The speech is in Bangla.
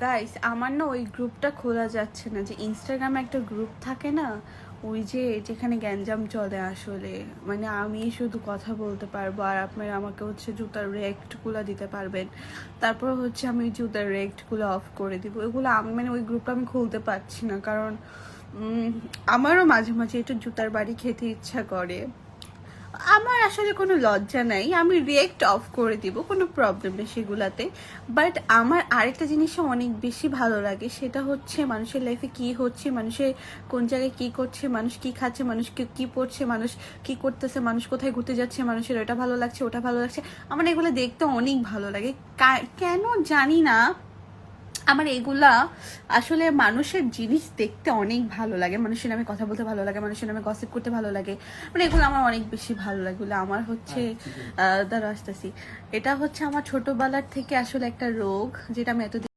গাইস আমার না ওই গ্রুপটা খোলা যাচ্ছে না, যে ইনস্টাগ্রামে একটা গ্রুপ থাকে না, ওই যে যেখানে গ্যাঞ্জাম চলে আসলে, মানে আমি শুধু কথা বলতে পারবো আর আপনারা আমাকে হচ্ছে জুতার রিয়েক্টগুলো দিতে পারবেন। তারপর হচ্ছে আমি ওই জুতার রিয়েক্টগুলো অফ করে দিব। এগুলো আমি মানে ওই গ্রুপটা আমি খুলতে পারছি না, কারণ আমারও মাঝে মাঝে একটু জুতার বাড়ি খেতে ইচ্ছা করে। আমার আসলে কোনো লজ্জা নাই, আমি রিয়েক্ট অফ করে দিব, কোনো প্রবলেম নেই সেগুলাতে। বাট আমার আরেকটা জিনিসও অনেক বেশি ভালো লাগে, সেটা হচ্ছে মানুষের লাইফে কি হচ্ছে, মানুষের কোন জায়গায় কি করছে, মানুষ কি খাচ্ছে, মানুষ কি পড়ছে, মানুষ কি করতেছে, মানুষ কোথায় ঘুরতে যাচ্ছে, মানুষের ওটা ভালো লাগছে ওটা ভালো লাগছে। আমার এগুলো দেখতে অনেক ভালো লাগে, কেন জানি না। আমার এগুলা আসলে মানুষের জিনিস দেখতে অনেক ভালো লাগে, মানুষের নামে কথা বলতে ভালো লাগে, মানুষের নামে গসিপ করতে ভালো লাগে, মানে এগুলো আমার অনেক বেশি ভালো লাগে। এগুলো আমার হচ্ছে দ্বারা আসতেছি, এটা হচ্ছে আমার ছোটবেলার থেকে আসলে একটা রোগ, যেটা আমি এতদিন